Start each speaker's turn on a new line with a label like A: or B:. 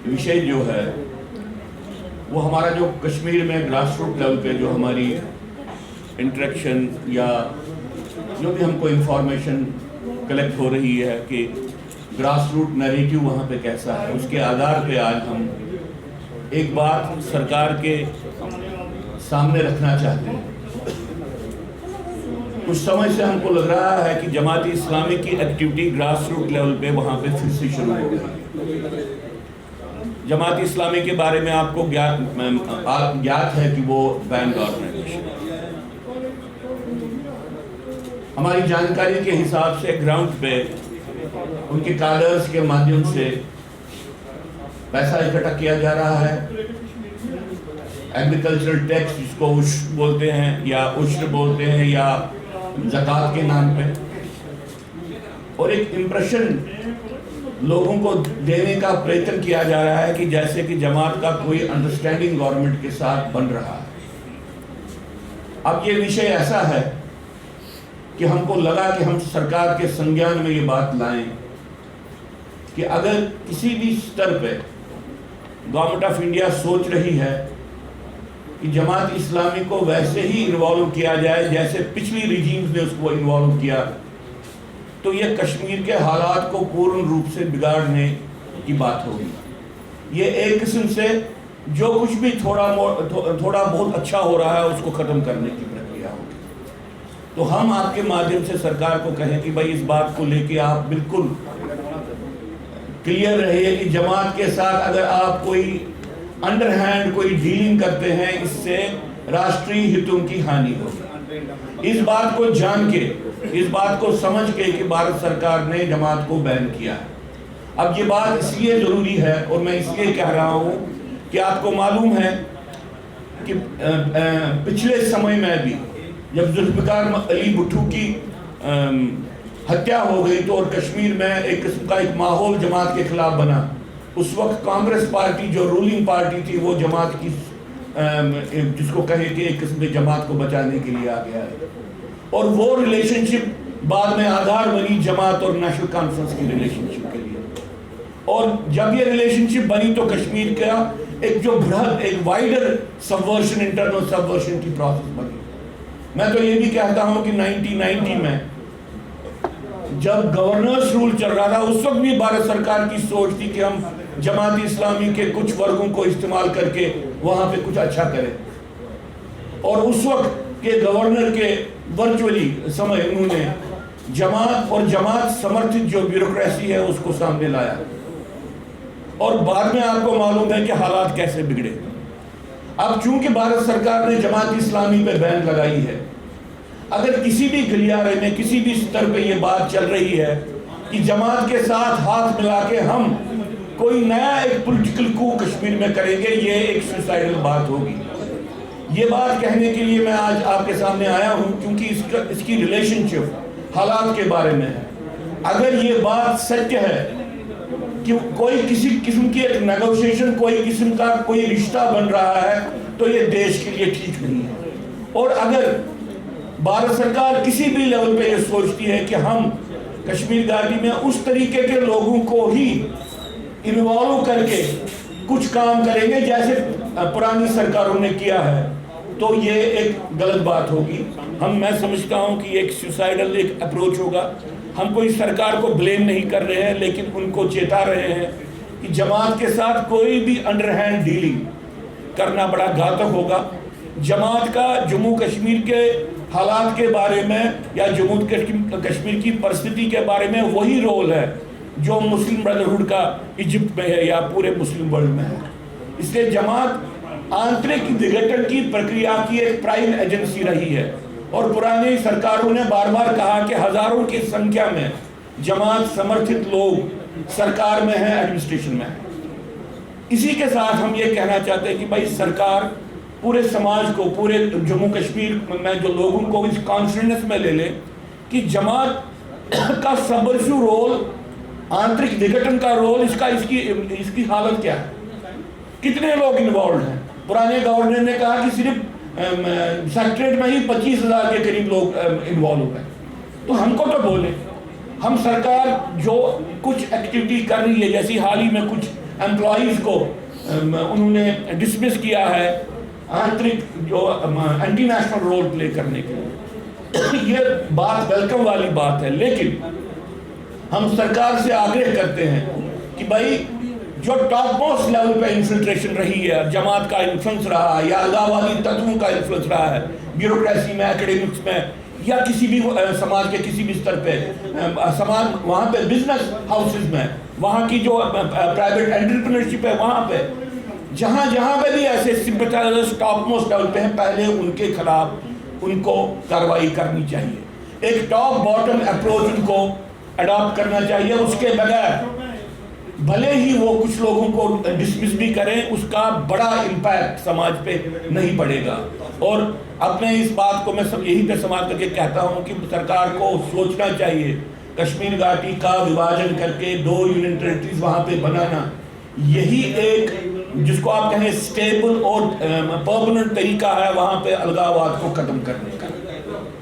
A: विषय जो है वो हमारा जो कश्मीर में ग्रास रूट लेवल पे जो हमारी इंटरेक्शन या जो भी हमको इंफॉर्मेशन कलेक्ट हो रही है कि ग्रास रूट नैरेटिव वहाँ पे कैसा है, उसके आधार पे आज हम एक बात सरकार के सामने रखना चाहते हैं। कुछ समय से हमको लग रहा है कि जमात इस्लामी की एक्टिविटी ग्रास रूट लेवल पे वहाँ पे फिर से शुरू हो गई। जमात इस्लामी के बारे में आपको ज्ञात है कि वो बैंड ऑर्गेनाइजेशन है। हमारी जानकारी के हिसाब से ग्राउंड पे उनके काडर्स के माध्यम से पैसा इकट्ठा किया जा रहा है। एग्रीकल्चरल टैक्स जिसको उश्र बोलते हैं या उश्र बोलते हैं या ज़कात के नाम पे, और एक इम्प्रेशन लोगों को देने का प्रयत्न किया जा रहा है कि जैसे कि जमात का कोई अंडरस्टैंडिंग गवर्नमेंट के साथ बन रहा है। अब ये विषय ऐसा है कि हमको लगा कि हम सरकार के संज्ञान में ये बात लाएं कि अगर किसी भी स्तर पे गवर्नमेंट ऑफ इंडिया सोच रही है कि जमात इस्लामी को वैसे ही इन्वॉल्व किया जाए जैसे पिछली रिजीम्स ने उसको इन्वॉल्व किया, तो ये कश्मीर के हालात को पूर्ण रूप से बिगाड़ने की बात होगी। ये एक किस्म से जो कुछ भी थोड़ा बहुत अच्छा हो रहा है उसको ख़त्म करने की प्रक्रिया होगी। तो हम आपके माध्यम से सरकार को कहें कि भाई इस बात को लेके आप बिल्कुल क्लियर रहिए कि जमात के साथ अगर आप कोई अंडरहैंड कोई डीलिंग करते हैं, इससे राष्ट्रीय हितों की हानि होगी। इस बात को जान के, इस बात को समझ के कि भारत सरकार ने जमात को बैन किया है। अब ये बात इसलिए ज़रूरी है और मैं इसलिए कह रहा हूँ कि आपको मालूम है कि पिछले समय में भी जब जुल्फ़िकार अली भुट्टो की हत्या हो गई तो और कश्मीर में एक किस्म का एक माहौल जमात के खिलाफ बना। उस वक्त कांग्रेस पार्टी जो रूलिंग पार्टी थी वो जमात की जिसको कहे कि एक किस्म से जमात को बचाने के लिए आ गया है, और वो रिलेशनशिप बाद में आधार बनी जमात और नेशनल कॉन्फ्रेंस की रिलेशनशिप के लिए। और जब ये रिलेशनशिप बनी तो कश्मीर का एक जो बृहद एक वाइडर सबवर्शन, इंटरनल सबवर्शन की प्रोसेस बनी। मैं तो ये भी कहता हूँ कि 1990 में जब गवर्नर्स रूल चल रहा था उस वक्त भी भारत सरकार की सोच थी कि हम जमात इस्लामी के कुछ वर्गों को इस्तेमाल करके वहाँ पे कुछ अच्छा करें। और उस वक्त के गवर्नर के वर्चुअली समय उन्होंने जमात और जमात समर्थित जो ब्यूरोक्रेसी है उसको सामने लाया, और बाद में आपको मालूम है कि हालात कैसे बिगड़े। अब चूंकि भारत सरकार ने जमात इस्लामी पे बैन लगाई है, अगर किसी भी गलियारे में किसी भी स्तर पे ये बात चल रही है कि जमात के साथ हाथ मिला के हम कोई नया एक पॉलिटिकल कू कश्मीर में करेंगे, ये एक सुसाइडल बात होगी। ये बात कहने के लिए मैं आज आपके सामने आया हूँ क्योंकि इसकी रिलेशनशिप हालात के बारे में है। अगर ये बात सत्य है कि कोई किसी किस्म की एक नेगोशिएशन, कोई किस्म का कोई रिश्ता बन रहा है, तो ये देश के लिए ठीक नहीं है। और अगर भारत सरकार किसी भी लेवल पे ये सोचती है कि हम कश्मीर घाटी में उस तरीके के लोगों को ही इन्वॉल्व करके कुछ काम करेंगे जैसे पुरानी सरकारों ने किया है, तो ये एक गलत बात होगी। मैं समझता हूँ कि एक सुसाइडल एक अप्रोच होगा। हम कोई सरकार को ब्लेम नहीं कर रहे हैं, लेकिन उनको चेता रहे हैं कि जमात के साथ कोई भी अंडरहैंड डीलिंग करना बड़ा घातक होगा। जमात का जम्मू कश्मीर के हालात के बारे में या जम्मू कश्मीर की परिस्थिति के बारे में वही रोल है जो मुस्लिम ब्रदरहुड का इजिप्ट में है या पूरे मुस्लिम वर्ल्ड में है। इसलिए जमात आंतरिक विघटन की प्रक्रिया की एक प्राइम एजेंसी रही है, और पुरानी सरकारों ने बार बार कहा कि हजारों की संख्या में जमात समर्थित लोग सरकार में है, एडमिनिस्ट्रेशन में है। इसी के साथ हम ये कहना चाहते हैं कि भाई सरकार पूरे समाज को, पूरे जम्मू कश्मीर में जो लोगों को इस कॉन्फिडेंस में ले ले कि जमात का सबवर्सिव रोल, आंतरिक विघटन का रोल, इसकी हालत क्या है, कितने लोग इन्वॉल्व हैं। पुराने गवर्नर ने कहा कि सिर्फ सेक्रेटरीट में ही 25,000 के करीब लोग इन्वॉल्व हुए। तो हमको तो बोले, हम सरकार जो कुछ एक्टिविटी कर रही है, जैसी हाल ही में कुछ امپلائیز کو انہوں نے ڈسمس کیا ہے آنترک جو اینٹی نیشنل رول پلے کرنے کے لیے. یہ بات ویلکم والی بات ہے، لیکن ہم سرکار سے آگرہ کرتے ہیں کہ بھائی جو ٹاپ موسٹ لیول پہ انفلٹریشن رہی ہے، جماعت کا انفلوئنس رہا ہے یا الغاوالی تتووں کا انفلوئنس رہا ہے بیوروکریسی میں، اکیڈمکس میں، یا کسی بھی سماج کے کسی بھی سطر پہ، سماج وہاں پہ بزنس ہاؤسز میں، وہاں کی جو پرائیویٹ انٹرپرینورشپ ہے، وہاں پہ جہاں پہ بھی ایسے سمپتھائزرز ٹاپ موسٹ لیول پہ ہیں، پہلے ان کے خلاف ان کو کارروائی کرنی چاہیے. ایک ٹاپ باٹم اپروچ ان کو اڈاپٹ کرنا چاہیے. اس کے بغیر بھلے ہی وہ کچھ لوگوں کو ڈسمس بھی کریں، اس کا بڑا امپیکٹ سماج پہ نہیں پڑے گا. اور اپنے اس بات کو میں یہی پہ سماعت کر کے کہتا ہوں کہ سرکار کو سوچنا چاہیے کشمیر گھاٹی کا وبھاجن کر کے 2 یونین ٹیریٹریز وہاں پہ بنانا، یہی ایک جس کو آپ کہیں اسٹیبل اور پرماننٹ طریقہ ہے وہاں پہ الغاوات کو ختم کرنے کا.